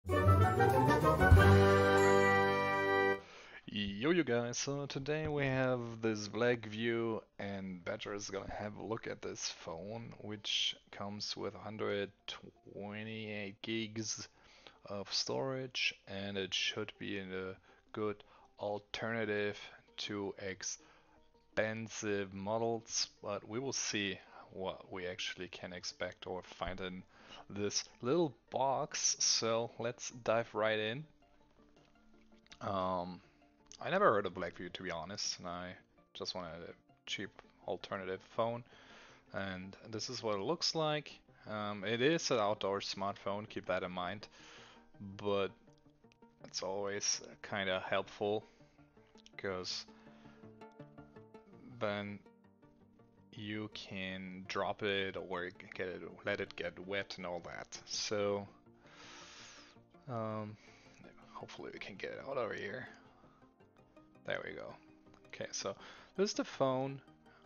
Yo, you guys, so today we have this Blackview and Badger is gonna have a look at this phone, which comes with 128 gigs of storage, and it should be in a good alternative to expensive models, but we will see what we actually can expect or find in this little box. So let's dive right in. Um, I never heard of Blackview, to be honest, and I just wanted a cheap alternative phone, and this is what it looks like. It is an outdoor smartphone, keep that in mind, but it's always kind of helpful because then you can drop it or get it, let it get wet and all that. So um, hopefully we can get it out over here. There we go. Okay, so this is the phone.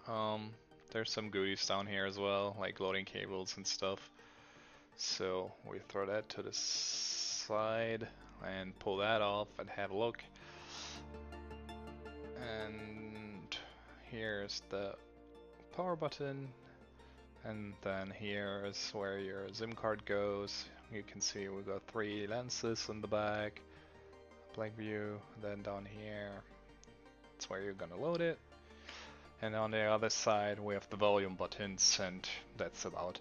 Um, there's some goodies down here as well, like loading cables and stuff. So we throw that to the side and pull that off and have a look. And here's the power button. And then here's where your SIM card goes. You can see we got 3 lenses in the back, Blackview. Then down here, that's where you're gonna load it. And on the other side we have the volume buttons, and that's about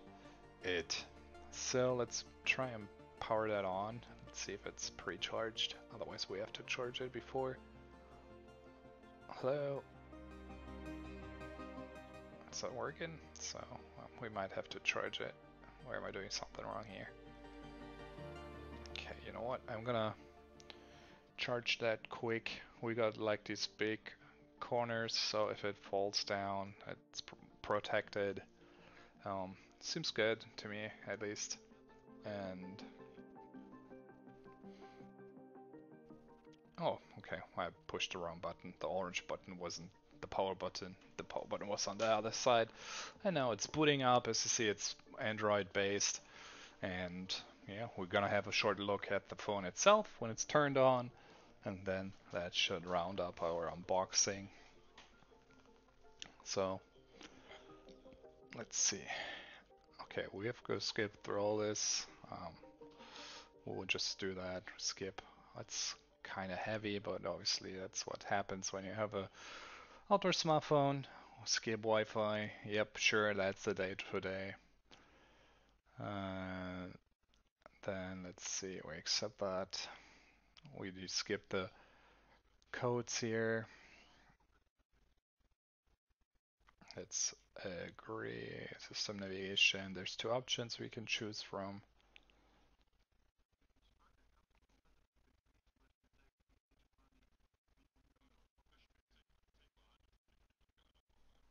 it. So let's try and power that on. Let's see if it's pre-charged. Otherwise we have to charge it before. Hello? Is that working? So well, we might have to charge it. Or am I doing something wrong here? Okay, you know what? I'm gonna charge that quick. We got like these big corners, so if it falls down, it's protected. Seems good to me, at least. And oh, okay. I pushed the wrong button. The orange button wasn't the power button. The power button was on the other side. And now it's booting up. As you see, it's Android based. And yeah, we're gonna have a short look at the phone itself when it's turned on. And then that should round up our unboxing. So let's see. Okay, we have to skip through all this. We'll just do that. Skip. It's kind of heavy, but obviously that's what happens when you have a outdoor smartphone. Skip Wi-Fi. Yep, sure, that's the date today. Uh, then let's see, we accept that. We do skip the codes here. Let's agree. System navigation. There's 2 options we can choose from.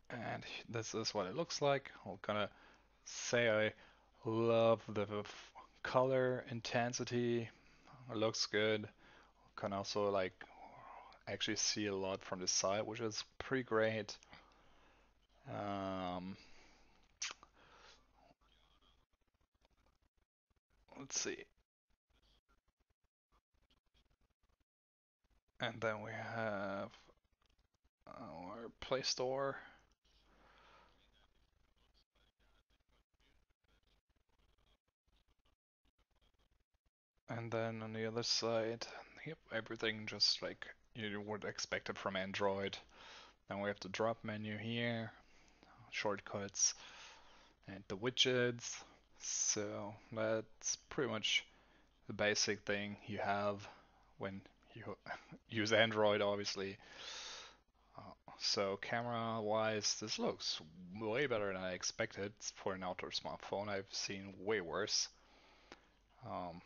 And this is what it looks like. I'm gonna say I love the color intensity. It looks good. Can also like actually see a lot from the side, which is pretty great. Um, let's see. And then we have our Play Store. And then on the other side, yep, everything just like you would expect it from Android. Then we have the drop menu here, shortcuts, and the widgets. So that's pretty much the basic thing you have when you use Android, obviously. So camera wise, this looks way better than I expected for an outdoor smartphone. I've seen way worse. Um,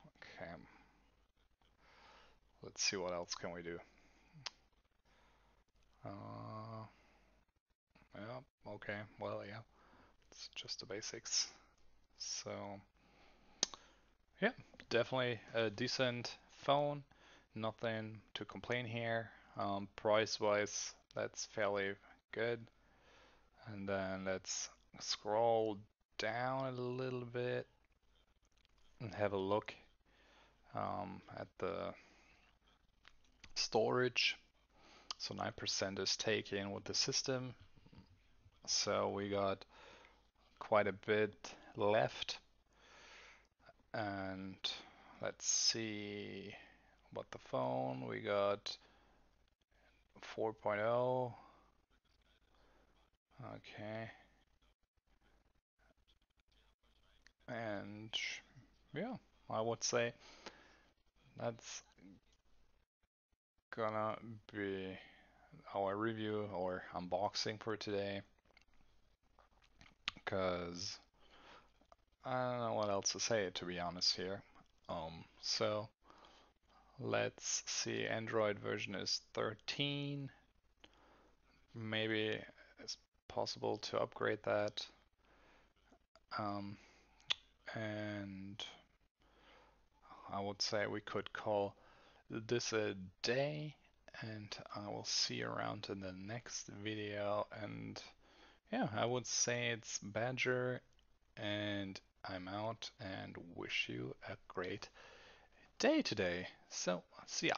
okay, let's see what else can we do. Uh, yeah, okay, well, yeah, it's just the basics. So, yeah, definitely a decent phone. Nothing to complain here. Price-wise, that's fairly good. And then let's scroll down a little bit and have a look. at the storage. So 9% is taken with the system. So we got quite a bit left. And let's see about the phone. We got 4.0. Okay. And yeah, I would say that's gonna be our review or unboxing for today. Because I don't know what else to say, to be honest here. So let's see, Android version is 13. Maybe it's possible to upgrade that. And I would say we could call this a day, and I will see you around in the next video. And yeah, I would say it's Badger, and I'm out and wish you a great day today. So, see ya.